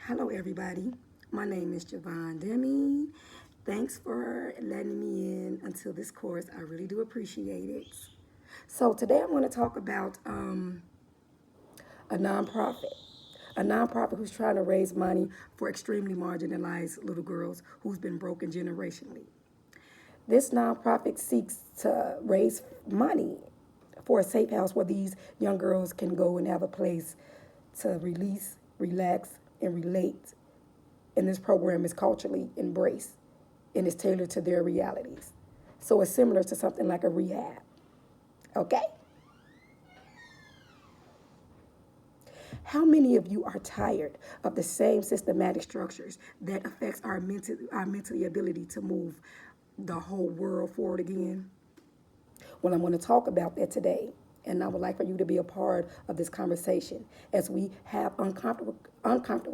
Hello, everybody. My name is Javon Demi. Thanks for letting me in until this course. I really do appreciate it. So today I'm going to talk about a nonprofit. A nonprofit who's trying to raise money for extremely marginalized little girls who's been broken generationally. This nonprofit seeks to raise money for a safe house where these young girls can go and have a place to release, relax, and relate. And this program is culturally embraced and is tailored to their realities. So it's similar to something like a rehab. Okay? How many of you are tired of the same systematic structures that affects our mental ability to move the whole world forward again? Well, I'm going to talk about that today, and I would like for you to be a part of this conversation as we have uncomfortable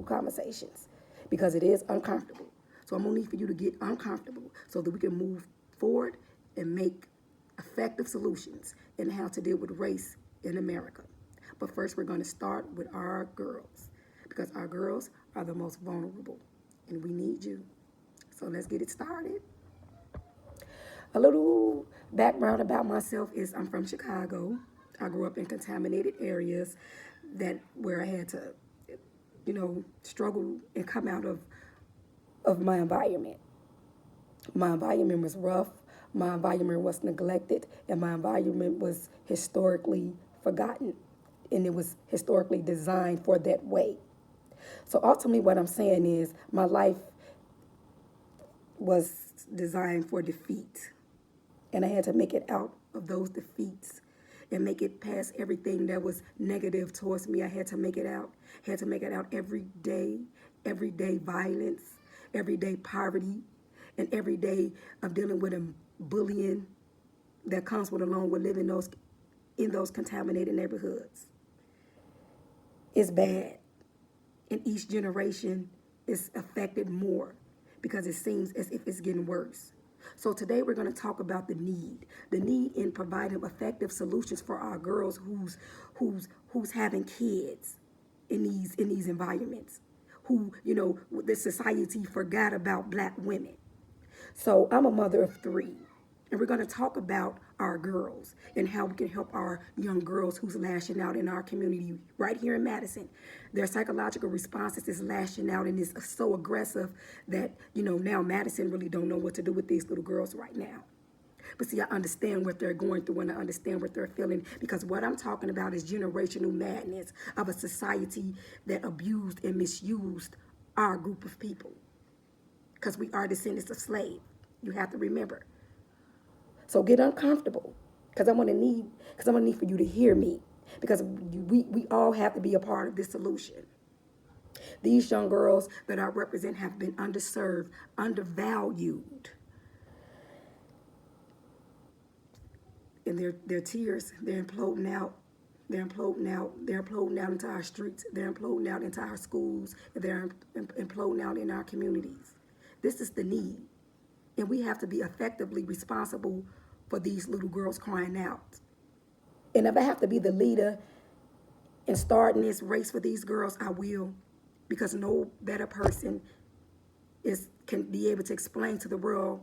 conversations because it is uncomfortable. So I'm going to need for you to get uncomfortable so that we can move forward and make effective solutions in how to deal with race in America. But first, we're going to start with our girls because our girls are the most vulnerable, and we need you. So let's get it started. A little background about myself is I'm from Chicago. I grew up in contaminated areas that where I had to, struggle and come out of my environment. My environment was rough, my environment was neglected, and my environment was historically forgotten. And it was historically designed for that way. So ultimately, what I'm saying is my life was designed for defeat. And I had to make it out of those defeats and make it past everything that was negative towards me. I had to make it out. I had to make it out every day violence, everyday poverty, and every day of dealing with a bullying that comes with along with living those in those contaminated neighborhoods. It's bad. And each generation is affected more because it seems as if it's getting worse. So today we're going to talk about the need in providing effective solutions for our girls who's having kids in these environments, who the society forgot about black women. So I'm a mother of three, and we're going to talk about our girls and how we can help our young girls who's lashing out in our community right here in Madison. Their psychological responses is lashing out and is so aggressive that now Madison really don't know what to do with these little girls right now. But see, I understand what they're going through and I understand what they're feeling because what I'm talking about is generational madness of a society that abused and misused our group of people because we are descendants of slaves. You have to remember. So get uncomfortable because I'm gonna need for you to hear me because we all have to be a part of this solution. These young girls that I represent have been underserved, undervalued, and their tears, they're imploding out. They're imploding out. They're imploding out into our streets. They're imploding out into our schools. And they're imploding out in our communities. This is the need. And we have to be effectively responsible for these little girls crying out. And if I have to be the leader in starting this race for these girls, I will. Because no better person can be able to explain to the world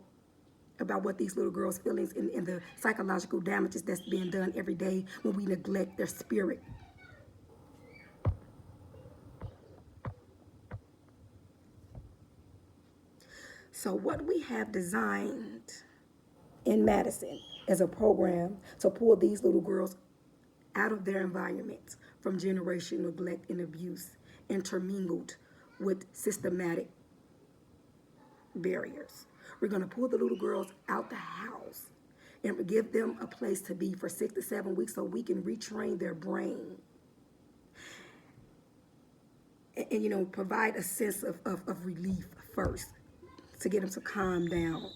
about what these little girls' feelings and the psychological damages that's being done every day when we neglect their spirit. So what we have designed in Madison as a program to pull these little girls out of their environments from generational neglect and abuse intermingled with systematic barriers. We're going to pull the little girls out the house and give them a place to be for 6 to 7 weeks so we can retrain their brain and provide a sense of relief first to get them to calm down,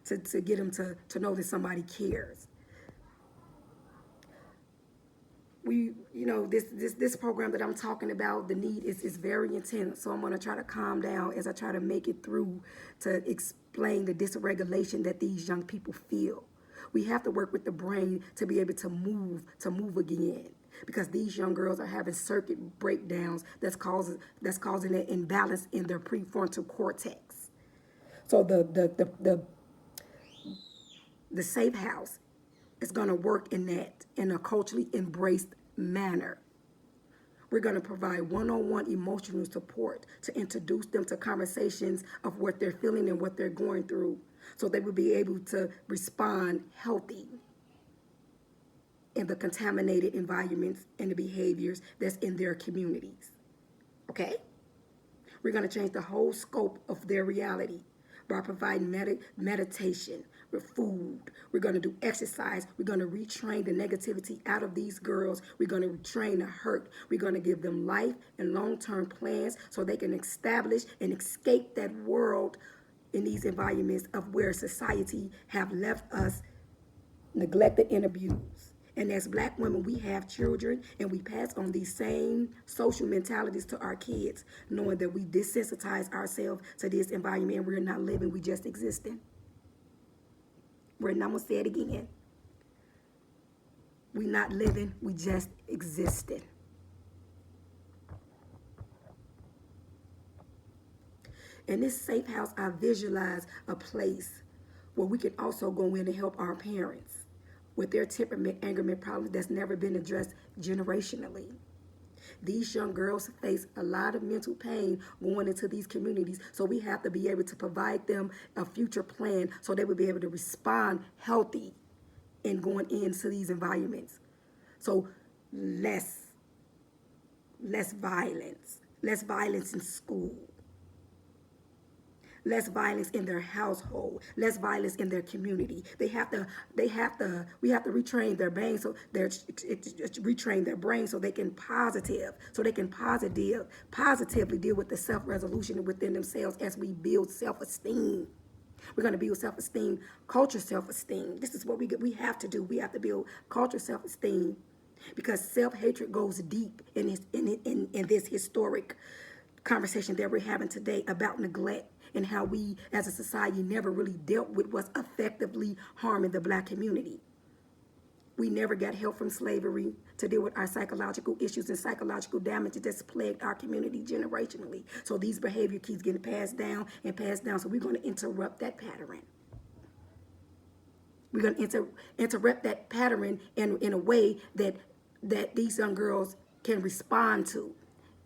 to get them to know that somebody cares. This program that I'm talking about, the need is very intense. So I'm going to try to calm down as I try to make it through to explain the dysregulation that these young people feel. We have to work with the brain to be able to move again. because these young girls are having circuit breakdowns that's causing an imbalance in their prefrontal cortex. So the safe house is going to work in that in a culturally embraced manner. We're going to provide one-on-one emotional support to introduce them to conversations of what they're feeling and what they're going through, so they will be able to respond healthy in the contaminated environments and the behaviors that's in their communities. Okay? We're going to change the whole scope of their reality by providing meditation with food. We're going to do exercise. We're going to retrain the negativity out of these girls. We're going to retrain the hurt. We're going to give them life and long-term plans so they can establish and escape that world in these environments of where society have left us neglected and abused. And as Black women, we have children and we pass on these same social mentalities to our kids, knowing that we desensitize ourselves to this environment and we're not living, we just existing. I'm gonna say it again. We're not living, we just existing. In this safe house, I visualize a place where we can also go in and help our parents with their temperament, angerment problems that's never been addressed generationally. These young girls face a lot of mental pain going into these communities, so we have to be able to provide them a future plan so they will be able to respond healthy in going into these environments. So less violence in school, less violence in their household, less violence in their community. We have to retrain their brain so they can positively deal with the self-resolution within themselves as we build self-esteem. We're going to build self-esteem, culture self-esteem. This is what we have to do. We have to build culture self-esteem because self-hatred goes deep in this historic conversation that we're having today about neglect and how we as a society never really dealt with what's effectively harming the Black community. We never got help from slavery to deal with our psychological issues and psychological damage that's plagued our community generationally. So these behavior keeps getting passed down. So we're going to interrupt that pattern. We're going to interrupt that pattern in a way that these young girls can respond to,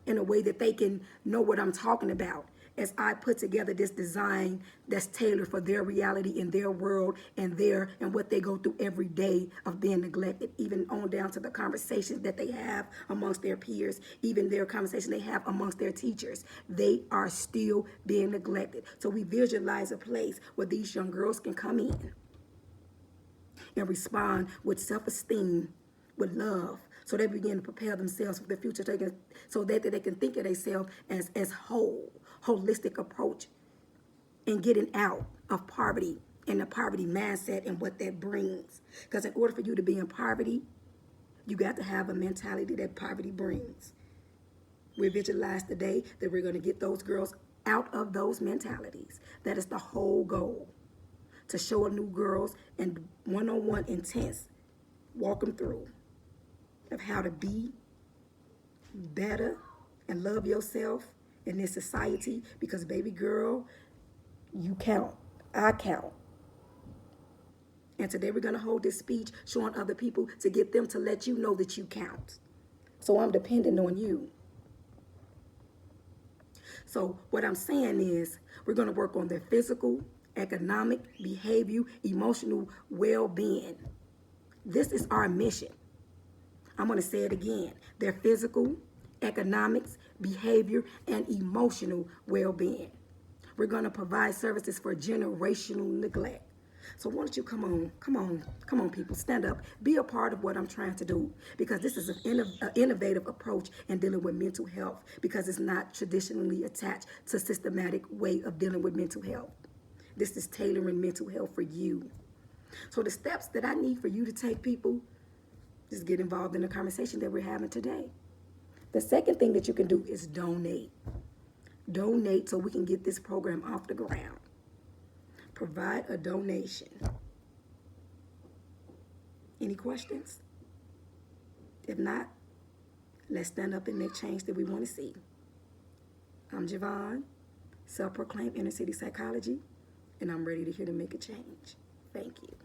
in a way that they can know what I'm talking about as I put together this design that's tailored for their reality in their world and what they go through every day of being neglected, even on down to the conversations that they have amongst their peers, even their conversations they have amongst their teachers. They are still being neglected. So we visualize a place where these young girls can come in and respond with self-esteem, with love, so they begin to prepare themselves for the future, so that they can think of themselves as holistic approach in getting out of poverty and the poverty mindset and what that brings. Because in order for you to be in poverty, you got to have a mentality that poverty brings. We visualize today that we're going to get those girls out of those mentalities. That is the whole goal, to show new girls and one-on-one intense, walk them through of how to be better and love yourself in this society, because baby girl, you count, I count. And today we're going to hold this speech showing other people to get them to let you know that you count. So I'm dependent on you. So what I'm saying is we're going to work on their physical, economic, behavior, emotional well-being. This is our mission. I'm going to say it again. Their physical, economics, behavior, and emotional well-being. We're going to provide services for generational neglect. So why don't you come on, people, stand up, be a part of what I'm trying to do, because this is an innovative approach in dealing with mental health, because it's not traditionally attached to a systematic way of dealing with mental health. This is tailoring mental health for you. So the steps that I need for you to take, people, just get involved in the conversation that we're having today. The second thing that you can do is donate. Donate so we can get this program off the ground. Provide a donation. Any questions? If not, Let's stand up and make change that we want to see. I'm Javon, self-proclaimed inner city psychology, and I'm ready to here to make a change. Thank you.